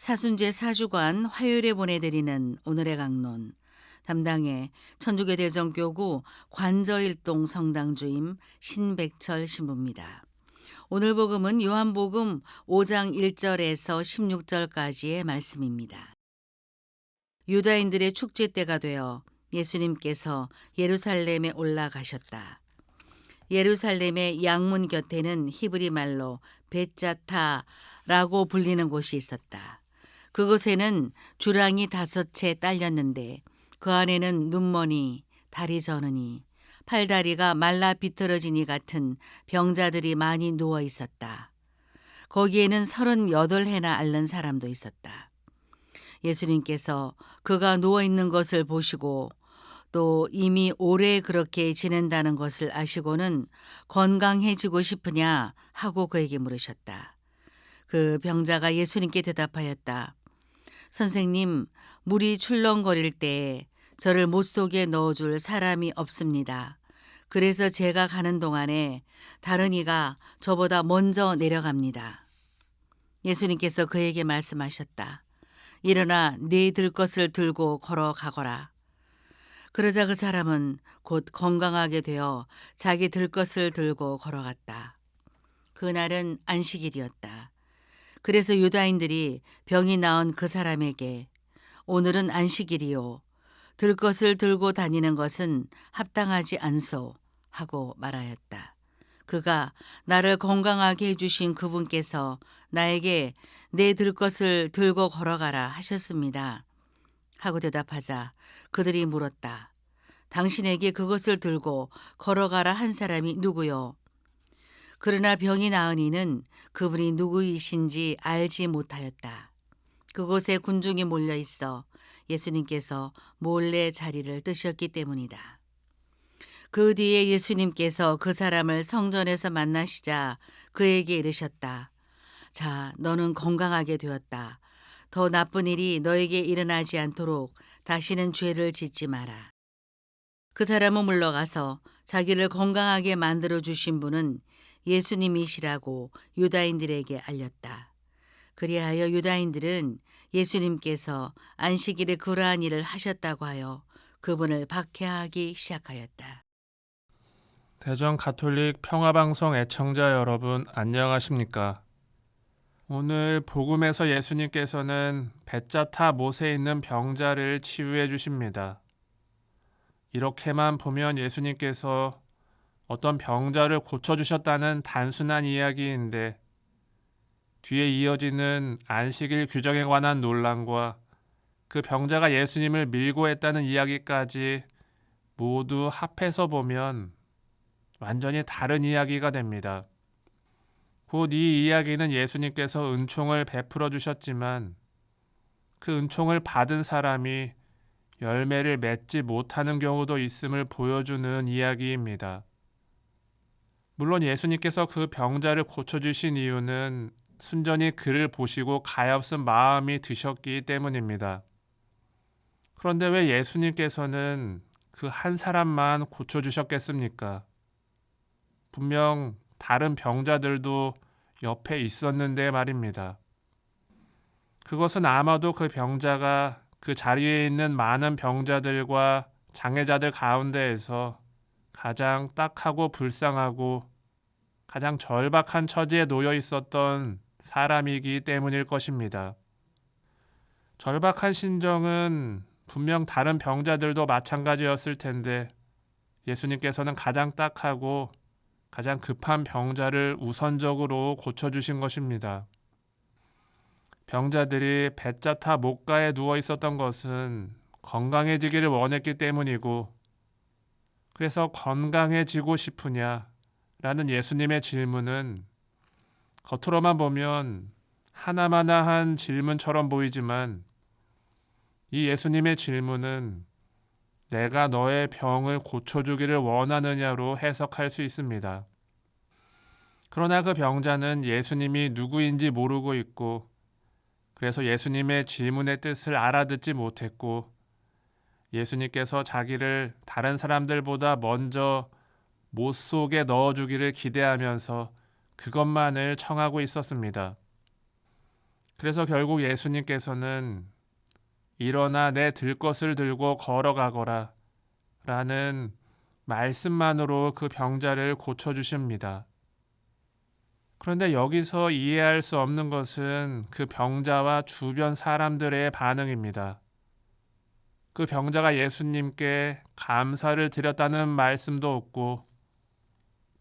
사순제 사주관 화요일에 보내드리는 오늘의 강론 담당의 천주교 대전교구 관저일동 성당주임 신백철 신부입니다. 오늘 복음은 요한복음 5장 1절에서 16절까지의 말씀입니다. 유다인들의 축제 때가 되어 예수님께서 예루살렘에 올라가셨다. 예루살렘의 양문 곁에는 히브리 말로 벳자타라고 불리는 곳이 있었다. 그곳에는 주랑이 5채 딸렸는데 그 안에는 눈머니, 다리 저느니, 팔다리가 말라 비틀어지니 같은 병자들이 많이 누워 있었다. 거기에는 38해나 앓는 사람도 있었다. 예수님께서 그가 누워 있는 것을 보시고 또 이미 오래 그렇게 지낸다는 것을 아시고는 건강해지고 싶으냐 하고 그에게 물으셨다. 그 병자가 예수님께 대답하였다. 선생님, 물이 출렁거릴 때 저를 못속에 넣어줄 사람이 없습니다. 그래서 제가 가는 동안에 다른 이가 저보다 먼저 내려갑니다. 예수님께서 그에게 말씀하셨다. 일어나 네 들 것을 들고 걸어가거라. 그러자 그 사람은 곧 건강하게 되어 자기 들 것을 들고 걸어갔다. 그날은 안식일이었다. 그래서 유다인들이 병이 나은 그 사람에게 오늘은 안식일이요. 들 것을 들고 다니는 것은 합당하지 않소 하고 말하였다. 그가 나를 건강하게 해주신 그분께서 나에게 내 들 것을 들고 걸어가라 하셨습니다. 하고 대답하자 그들이 물었다. 당신에게 그것을 들고 걸어가라 한 사람이 누구요? 그러나 병이 나은 이는 그분이 누구이신지 알지 못하였다. 그곳에 군중이 몰려 있어 예수님께서 몰래 자리를 뜨셨기 때문이다. 그 뒤에 예수님께서 그 사람을 성전에서 만나시자 그에게 이르셨다. 자, 너는 건강하게 되었다. 더 나쁜 일이 너에게 일어나지 않도록 다시는 죄를 짓지 마라. 그 사람은 물러가서 자기를 건강하게 만들어 주신 분은 예수님이시라고 유다인들에게 알렸다. 그리하여 유다인들은 예수님께서 안식일에 그러한 일을 하셨다고 하여 그분을 박해하기 시작하였다. 대전 가톨릭 평화방송 애청자 여러분 안녕하십니까? 오늘 복음에서 예수님께서는 벳자타 못에 있는 병자를 치유해 주십니다. 이렇게만 보면 예수님께서 어떤 병자를 고쳐주셨다는 단순한 이야기인데 뒤에 이어지는 안식일 규정에 관한 논란과 그 병자가 예수님을 밀고 했다는 이야기까지 모두 합해서 보면 완전히 다른 이야기가 됩니다. 곧 이 이야기는 예수님께서 은총을 베풀어 주셨지만 그 은총을 받은 사람이 열매를 맺지 못하는 경우도 있음을 보여주는 이야기입니다. 물론 예수님께서 그 병자를 고쳐주신 이유는 순전히 그를 보시고 가엾은 마음이 드셨기 때문입니다. 그런데 왜 예수님께서는 그 한 사람만 고쳐주셨겠습니까? 분명 다른 병자들도 옆에 있었는데 말입니다. 그것은 아마도 그 병자가 그 자리에 있는 많은 병자들과 장애자들 가운데에서 가장 딱하고 불쌍하고 가장 절박한 처지에 놓여 있었던 사람이기 때문일 것입니다. 절박한 심정은 분명 다른 병자들도 마찬가지였을 텐데 예수님께서는 가장 딱하고 가장 급한 병자를 우선적으로 고쳐주신 것입니다. 병자들이 벳자타 목가에 누워 있었던 것은 건강해지기를 원했기 때문이고 그래서 건강해지고 싶으냐? 라는 예수님의 질문은 겉으로만 보면 하나마나한 질문처럼 보이지만 이 예수님의 질문은 내가 너의 병을 고쳐주기를 원하느냐로 해석할 수 있습니다. 그러나 그 병자는 예수님이 누구인지 모르고 있고 그래서 예수님의 질문의 뜻을 알아듣지 못했고 예수님께서 자기를 다른 사람들보다 먼저 못 속에 넣어주기를 기대하면서 그것만을 청하고 있었습니다. 그래서 결국 예수님께서는 일어나 내 들 것을 들고 걸어가거라 라는 말씀만으로 그 병자를 고쳐주십니다. 그런데 여기서 이해할 수 없는 것은 그 병자와 주변 사람들의 반응입니다. 그 병자가 예수님께 감사를 드렸다는 말씀도 없고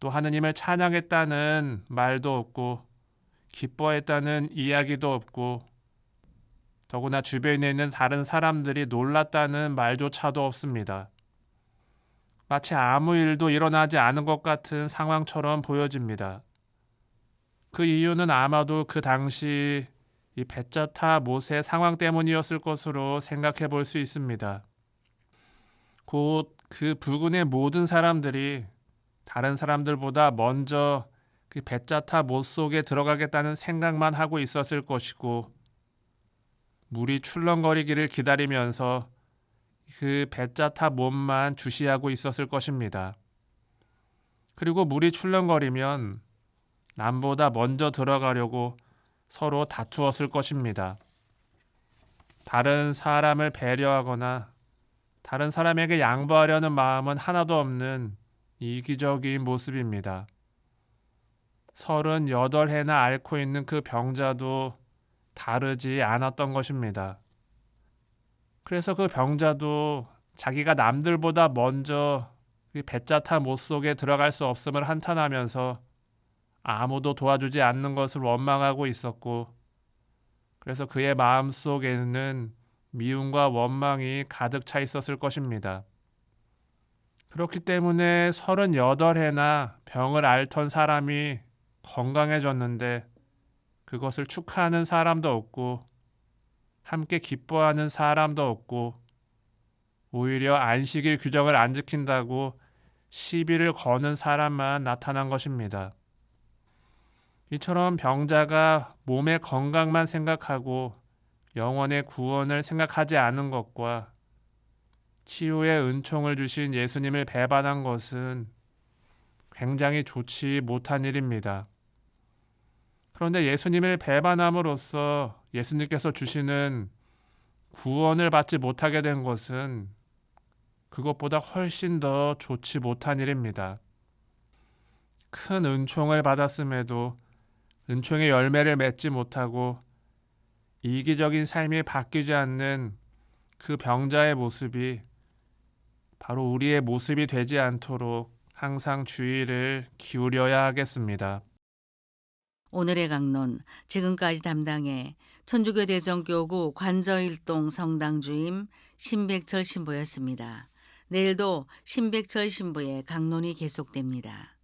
또 하느님을 찬양했다는 말도 없고 기뻐했다는 이야기도 없고 더구나 주변에 있는 다른 사람들이 놀랐다는 말조차도 없습니다. 마치 아무 일도 일어나지 않은 것 같은 상황처럼 보여집니다. 그 이유는 아마도 그 당시 이 배짜타 못의 상황 때문이었을 것으로 생각해 볼 수 있습니다. 곧 그 부근의 모든 사람들이 다른 사람들보다 먼저 그 배짜타 못 속에 들어가겠다는 생각만 하고 있었을 것이고 물이 출렁거리기를 기다리면서 그 배짜타 못만 주시하고 있었을 것입니다. 그리고 물이 출렁거리면 남보다 먼저 들어가려고 서로 다투었을 것입니다. 다른 사람을 배려하거나 다른 사람에게 양보하려는 마음은 하나도 없는 이기적인 모습입니다. 38해나 앓고 있는 그 병자도 다르지 않았던 것입니다. 그래서 그 병자도 자기가 남들보다 먼저 그 배짜타 못 속에 들어갈 수 없음을 한탄하면서 아무도 도와주지 않는 것을 원망하고 있었고 그래서 그의 마음속에는 미움과 원망이 가득 차 있었을 것입니다. 그렇기 때문에 38해나 병을 앓던 사람이 건강해졌는데 그것을 축하하는 사람도 없고 함께 기뻐하는 사람도 없고 오히려 안식일 규정을 안 지킨다고 시비를 거는 사람만 나타난 것입니다. 이처럼 병자가 몸의 건강만 생각하고 영혼의 구원을 생각하지 않은 것과 치유의 은총을 주신 예수님을 배반한 것은 굉장히 좋지 못한 일입니다. 그런데 예수님을 배반함으로써 예수님께서 주시는 구원을 받지 못하게 된 것은 그것보다 훨씬 더 좋지 못한 일입니다. 큰 은총을 받았음에도 은총의 열매를 맺지 못하고 이기적인 삶이 바뀌지 않는 그 병자의 모습이 바로 우리의 모습이 되지 않도록 항상 주의를 기울여야 하겠습니다. 오늘의 강론 지금까지 담당해 천주교 대전교구 관저일동 성당 주임 신백철 신부였습니다. 내일도 신백철 신부의 강론이 계속됩니다.